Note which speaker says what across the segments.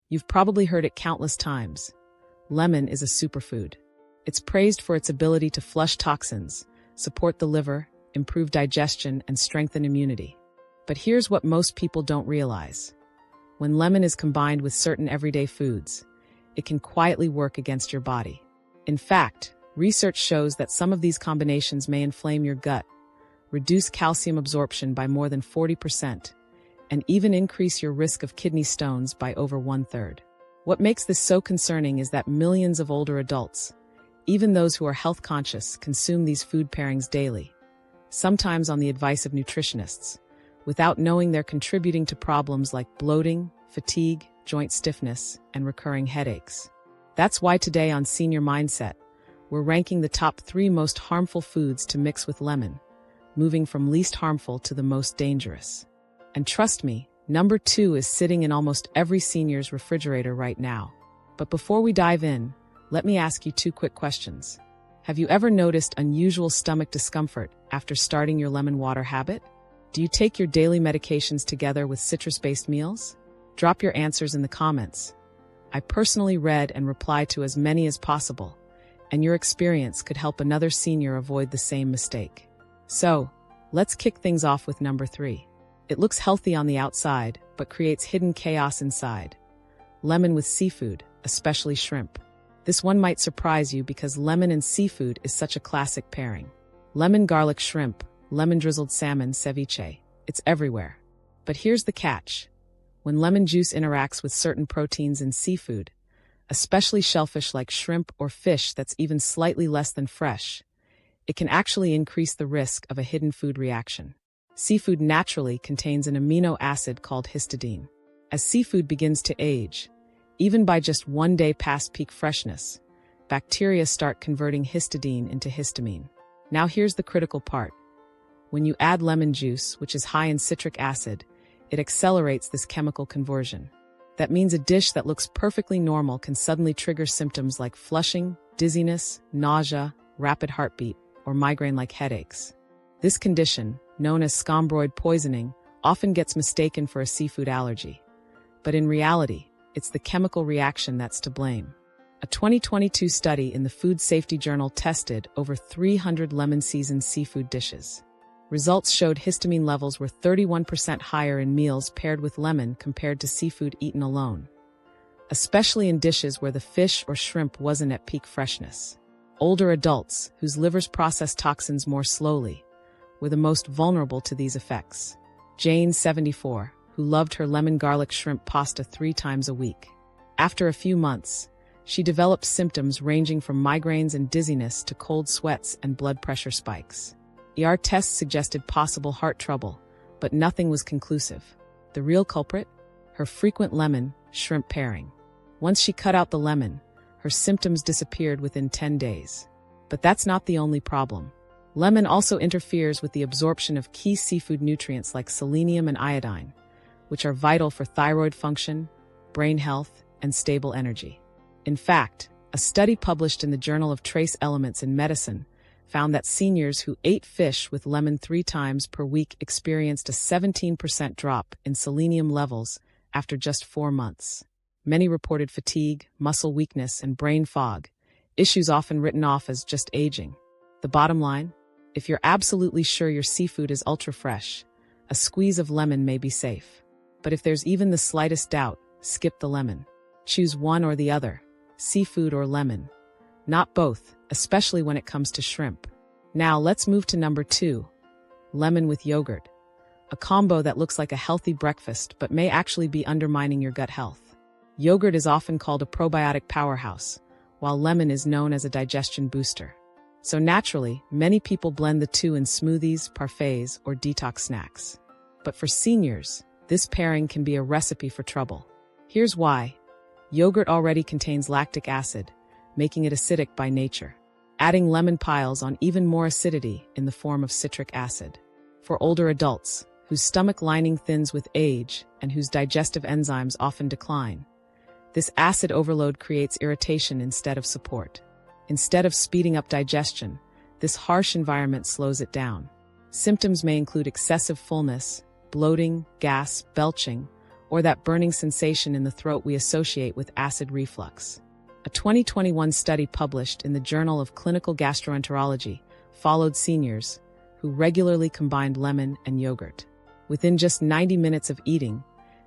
Speaker 1: You've probably heard it countless times. Lemon is a superfood. It's praised for its ability to flush toxins, support the liver, improve digestion, and strengthen immunity. But here's what most people don't realize. When lemon is combined with certain everyday foods, it can quietly work against your body. In fact, research shows that some of these combinations may inflame your gut, reduce calcium absorption by more than 40%, and even increase your risk of kidney stones by over 1/3. What makes this so concerning is that millions of older adults, even those who are health conscious, consume these food pairings daily, sometimes on the advice of nutritionists, without knowing they're contributing to problems like bloating, fatigue, joint stiffness, and recurring headaches. That's why today on Senior Mindset, we're ranking the top 3 most harmful foods to mix with lemon, moving from least harmful to the most dangerous. And trust me, number 2 is sitting in almost every senior's refrigerator right now. But before we dive in, let me ask you 2 quick questions. Have you ever noticed unusual stomach discomfort after starting your lemon water habit? Do you take your daily medications together with citrus-based meals? Drop your answers in the comments. I personally read and replied to as many as possible, and your experience could help another senior avoid the same mistake. So, let's kick things off with number 3. It looks healthy on the outside, but creates hidden chaos inside. Lemon with seafood, especially shrimp. This one might surprise you because lemon and seafood is such a classic pairing. Lemon garlic shrimp, lemon drizzled salmon ceviche. It's everywhere. But here's the catch. When lemon juice interacts with certain proteins in seafood, especially shellfish like shrimp or fish that's even slightly less than fresh, it can actually increase the risk of a hidden food reaction. Seafood naturally contains an amino acid called histidine. As seafood begins to age, even by just 1 day past peak freshness, bacteria start converting histidine into histamine. Now here's the critical part. When you add lemon juice, which is high in citric acid, it accelerates this chemical conversion. That means a dish that looks perfectly normal can suddenly trigger symptoms like flushing, dizziness, nausea, rapid heartbeat, or migraine-like headaches. This condition, known as scombroid poisoning, often gets mistaken for a seafood allergy. But in reality, it's the chemical reaction that's to blame. A 2022 study in the Food Safety Journal tested over 300 lemon-seasoned seafood dishes. Results showed histamine levels were 31% higher in meals paired with lemon compared to seafood eaten alone, especially in dishes where the fish or shrimp wasn't at peak freshness. Older adults, whose livers process toxins more slowly, were the most vulnerable to these effects. Jane, 74, who loved her lemon garlic shrimp pasta 3 times a week. After a few months, she developed symptoms ranging from migraines and dizziness to cold sweats and blood pressure spikes. ER tests suggested possible heart trouble, but nothing was conclusive. The real culprit? Her frequent lemon-shrimp pairing. Once she cut out the lemon, her symptoms disappeared within 10 days. But that's not the only problem. Lemon also interferes with the absorption of key seafood nutrients like selenium and iodine, which are vital for thyroid function, brain health, and stable energy. In fact, a study published in the Journal of Trace Elements in Medicine found that seniors who ate fish with lemon 3 times per week experienced a 17% drop in selenium levels after just 4 months. Many reported fatigue, muscle weakness, and brain fog, issues often written off as just aging. The bottom line? If you're absolutely sure your seafood is ultra-fresh, a squeeze of lemon may be safe. But if there's even the slightest doubt, skip the lemon. Choose one or the other, seafood or lemon. Not both, especially when it comes to shrimp. Now let's move to number 2, lemon with yogurt. A combo that looks like a healthy breakfast but may actually be undermining your gut health. Yogurt is often called a probiotic powerhouse, while lemon is known as a digestion booster. So naturally, many people blend the two in smoothies, parfaits, or detox snacks. But for seniors, this pairing can be a recipe for trouble. Here's why. Yogurt already contains lactic acid, making it acidic by nature. Adding lemon piles on even more acidity in the form of citric acid. For older adults, whose stomach lining thins with age and whose digestive enzymes often decline, this acid overload creates irritation instead of support. Instead of speeding up digestion, this harsh environment slows it down. Symptoms may include excessive fullness, bloating, gas, belching, or that burning sensation in the throat we associate with acid reflux. A 2021 study published in the Journal of Clinical Gastroenterology followed seniors who regularly combined lemon and yogurt. Within just 90 minutes of eating,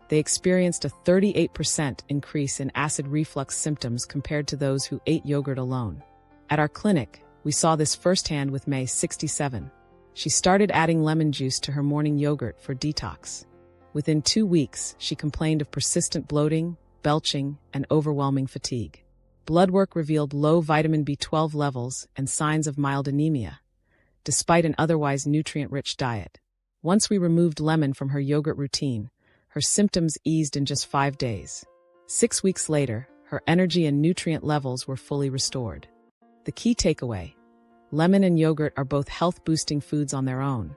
Speaker 1: they experienced a 38% increase in acid reflux symptoms compared to those who ate yogurt alone. At our clinic, we saw this firsthand with May, 67. She started adding lemon juice to her morning yogurt for detox. Within 2 weeks, she complained of persistent bloating, belching, and overwhelming fatigue. Blood work revealed low vitamin B12 levels and signs of mild anemia, despite an otherwise nutrient-rich diet. Once we removed lemon from her yogurt routine, her symptoms eased in just 5 days. 6 weeks later, her energy and nutrient levels were fully restored. The key takeaway: lemon and yogurt are both health-boosting foods on their own,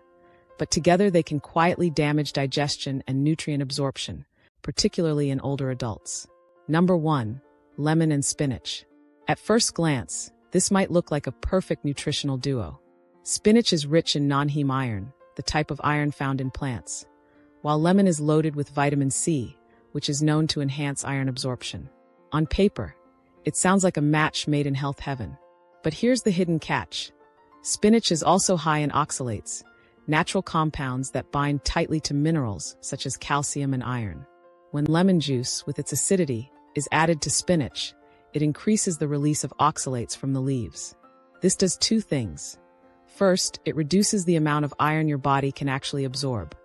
Speaker 1: but together they can quietly damage digestion and nutrient absorption, particularly in older adults. Number 1. Lemon and spinach. At first glance, this might look like a perfect nutritional duo. Spinach is rich in non-heme iron, the type of iron found in plants, while lemon is loaded with vitamin C, which is known to enhance iron absorption. On paper, it sounds like a match made in health heaven. But here's the hidden catch. Spinach is also high in oxalates, natural compounds that bind tightly to minerals such as calcium and iron. When lemon juice, with its acidity, is added to spinach, it increases the release of oxalates from the leaves. This does 2 things. First, it reduces the amount of iron your body can actually absorb.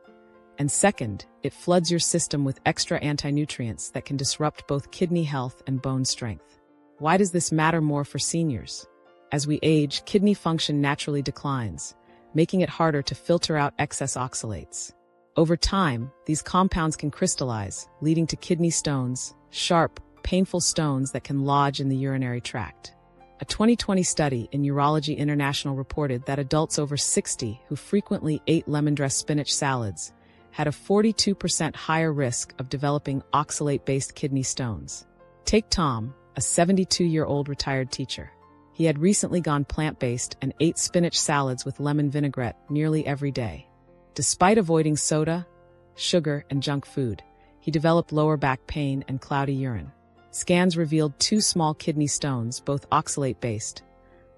Speaker 1: And second, it floods your system with extra anti-nutrients that can disrupt both kidney health and bone strength. Why does this matter more for seniors? As we age, kidney function naturally declines, making it harder to filter out excess oxalates. Over time, these compounds can crystallize, leading to kidney stones, sharp, painful stones that can lodge in the urinary tract. A 2020 study in Urology International reported that adults over 60 who frequently ate lemon-dressed spinach salads had a 42% higher risk of developing oxalate-based kidney stones. Take Tom, a 72-year-old retired teacher. He had recently gone plant-based and ate spinach salads with lemon vinaigrette nearly every day. Despite avoiding soda, sugar, and junk food, he developed lower back pain and cloudy urine. Scans revealed 2 small kidney stones, both oxalate-based,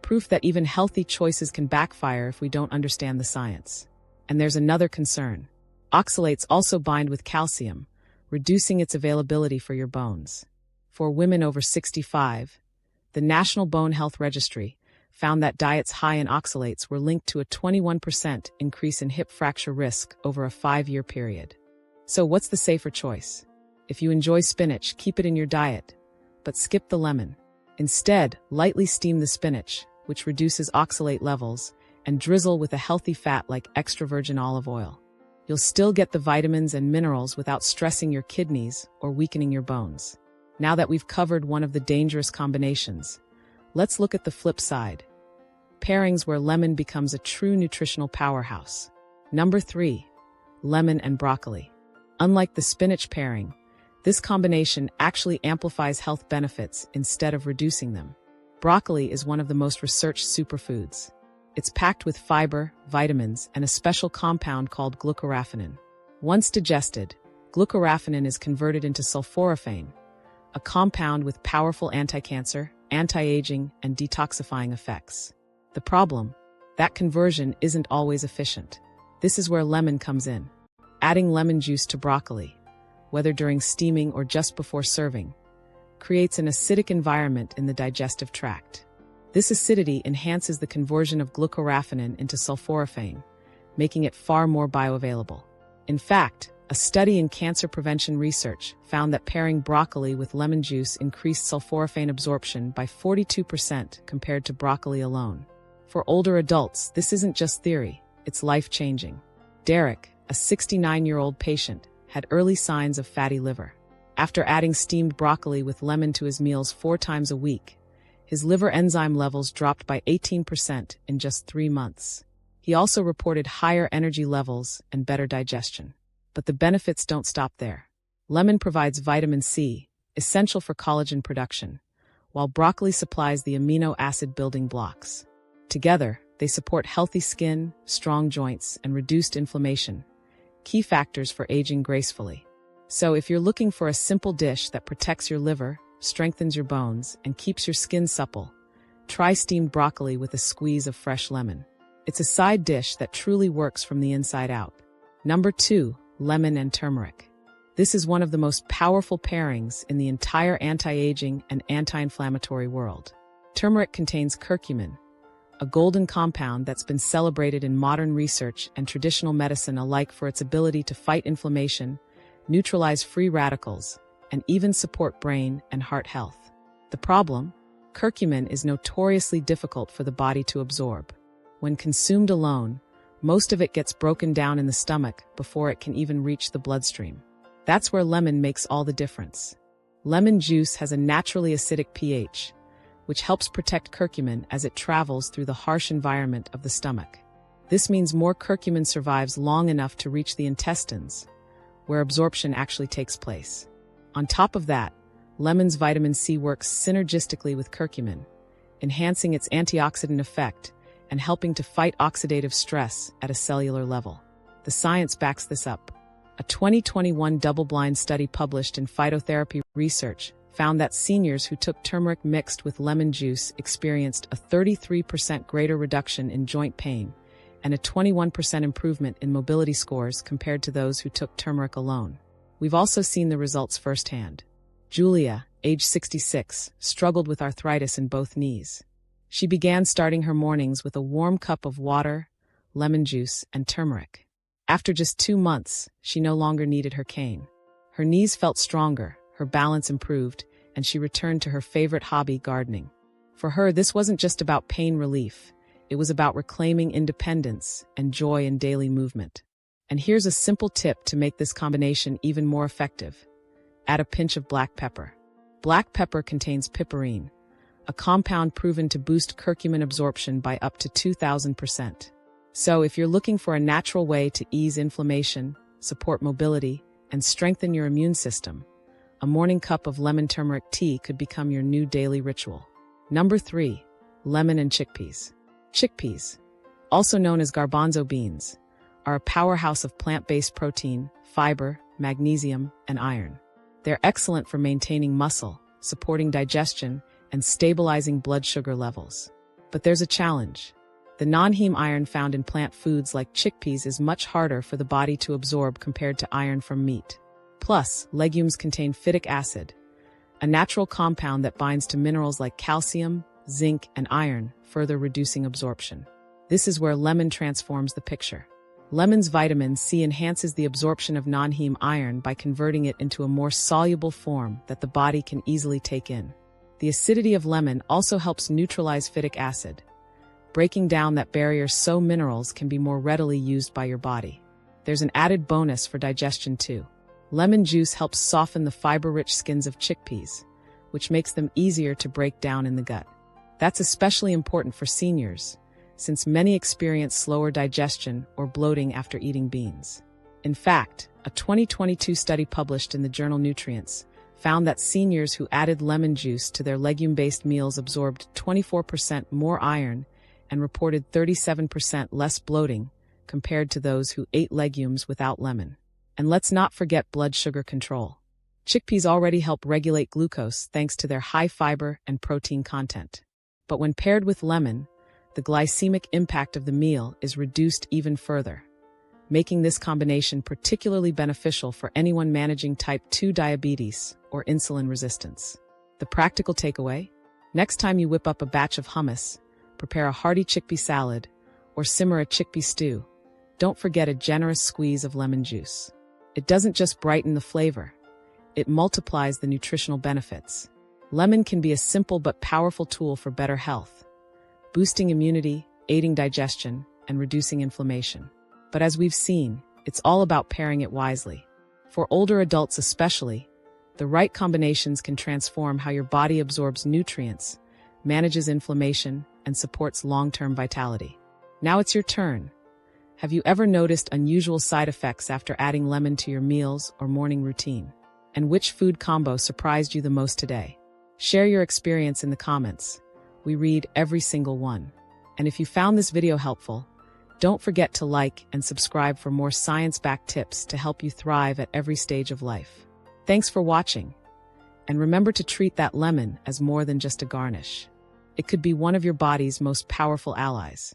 Speaker 1: proof that even healthy choices can backfire if we don't understand the science. And there's another concern. Oxalates also bind with calcium, reducing its availability for your bones. For women over 65, the National Bone Health Registry found that diets high in oxalates were linked to a 21% increase in hip fracture risk over a 5-year period. So what's the safer choice? If you enjoy spinach, keep it in your diet, but skip the lemon. Instead, lightly steam the spinach, which reduces oxalate levels, and drizzle with a healthy fat like extra virgin olive oil. You'll still get the vitamins and minerals without stressing your kidneys or weakening your bones. Now that we've covered one of the dangerous combinations, let's look at the flip side. Pairings where lemon becomes a true nutritional powerhouse. Number 3. Lemon and broccoli. Unlike the spinach pairing, this combination actually amplifies health benefits instead of reducing them. Broccoli is one of the most researched superfoods. It's packed with fiber, vitamins, and a special compound called glucoraphanin. Once digested, glucoraphanin is converted into sulforaphane, a compound with powerful anti-cancer, anti-aging, and detoxifying effects. The problem? That conversion isn't always efficient. This is where lemon comes in. Adding lemon juice to broccoli, whether during steaming or just before serving, creates an acidic environment in the digestive tract. This acidity enhances the conversion of glucoraphanin into sulforaphane, making it far more bioavailable. In fact, a study in cancer prevention research found that pairing broccoli with lemon juice increased sulforaphane absorption by 42% compared to broccoli alone. For older adults, this isn't just theory, it's life-changing. Derek, a 69-year-old patient, had early signs of fatty liver. After adding steamed broccoli with lemon to his meals 4 times a week, his liver enzyme levels dropped by 18% in just 3 months. He also reported higher energy levels and better digestion. But the benefits don't stop there. Lemon provides vitamin C, essential for collagen production, while broccoli supplies the amino acid building blocks. Together, they support healthy skin, strong joints, and reduced inflammation, key factors for aging gracefully. So if you're looking for a simple dish that protects your liver, strengthens your bones, and keeps your skin supple, try steamed broccoli with a squeeze of fresh lemon. It's a side dish that truly works from the inside out. Number 2, lemon and turmeric. This is one of the most powerful pairings in the entire anti-aging and anti-inflammatory world. Turmeric contains curcumin, a golden compound that's been celebrated in modern research and traditional medicine alike for its ability to fight inflammation, neutralize free radicals, and even support brain and heart health. The problem? Curcumin is notoriously difficult for the body to absorb. When consumed alone, most of it gets broken down in the stomach before it can even reach the bloodstream. That's where lemon makes all the difference. Lemon juice has a naturally acidic pH, which helps protect curcumin as it travels through the harsh environment of the stomach. This means more curcumin survives long enough to reach the intestines, where absorption actually takes place. On top of that, lemon's vitamin C works synergistically with curcumin, enhancing its antioxidant effect and helping to fight oxidative stress at a cellular level. The science backs this up. A 2021 double-blind study published in Phytotherapy Research found that seniors who took turmeric mixed with lemon juice experienced a 33% greater reduction in joint pain and a 21% improvement in mobility scores compared to those who took turmeric alone. We've also seen the results firsthand. Julia, age 66, struggled with arthritis in both knees. She began starting her mornings with a warm cup of water, lemon juice, and turmeric. After just 2 months, she no longer needed her cane. Her knees felt stronger, her balance improved, and she returned to her favorite hobby, gardening. For her, this wasn't just about pain relief. It was about reclaiming independence and joy in daily movement. And here's a simple tip to make this combination even more effective. Add a pinch of black pepper. Black pepper contains piperine, a compound proven to boost curcumin absorption by up to 2,000%. So if you're looking for a natural way to ease inflammation, support mobility, and strengthen your immune system, a morning cup of lemon turmeric tea could become your new daily ritual. Number 3, lemon and chickpeas. Chickpeas, also known as garbanzo beans, are a powerhouse of plant-based protein, fiber, magnesium, and iron. They're excellent for maintaining muscle, supporting digestion, and stabilizing blood sugar levels. But there's a challenge. The non-heme iron found in plant foods like chickpeas is much harder for the body to absorb compared to iron from meat. Plus, legumes contain phytic acid, a natural compound that binds to minerals like calcium, zinc, and iron, further reducing absorption. This is where lemon transforms the picture. Lemon's vitamin C enhances the absorption of non-heme iron by converting it into a more soluble form that the body can easily take in. The acidity of lemon also helps neutralize phytic acid, breaking down that barrier so minerals can be more readily used by your body. There's an added bonus for digestion too. Lemon juice helps soften the fiber-rich skins of chickpeas, which makes them easier to break down in the gut. That's especially important for seniors, since many experience slower digestion or bloating after eating beans. In fact, a 2022 study published in the journal Nutrients found that seniors who added lemon juice to their legume-based meals absorbed 24% more iron and reported 37% less bloating compared to those who ate legumes without lemon. And let's not forget blood sugar control. Chickpeas already help regulate glucose thanks to their high fiber and protein content. But when paired with lemon, the glycemic impact of the meal is reduced even further, making this combination particularly beneficial for anyone managing type 2 diabetes or insulin resistance. The practical takeaway? Next time you whip up a batch of hummus, prepare a hearty chickpea salad, or simmer a chickpea stew, don't forget a generous squeeze of lemon juice. It doesn't just brighten the flavor, it multiplies the nutritional benefits. Lemon can be a simple but powerful tool for better health, boosting immunity, aiding digestion, and reducing inflammation. But as we've seen, it's all about pairing it wisely. For older adults especially, the right combinations can transform how your body absorbs nutrients, manages inflammation, and supports long-term vitality. Now it's your turn. Have you ever noticed unusual side effects after adding lemon to your meals or morning routine? And which food combo surprised you the most today? Share your experience in the comments. We read every single one. And if you found this video helpful, Don't forget to like and subscribe for more science-backed tips to help you thrive at every stage of life. Thanks for watching. And remember to treat that lemon as more than just a garnish. It could be one of your body's most powerful allies.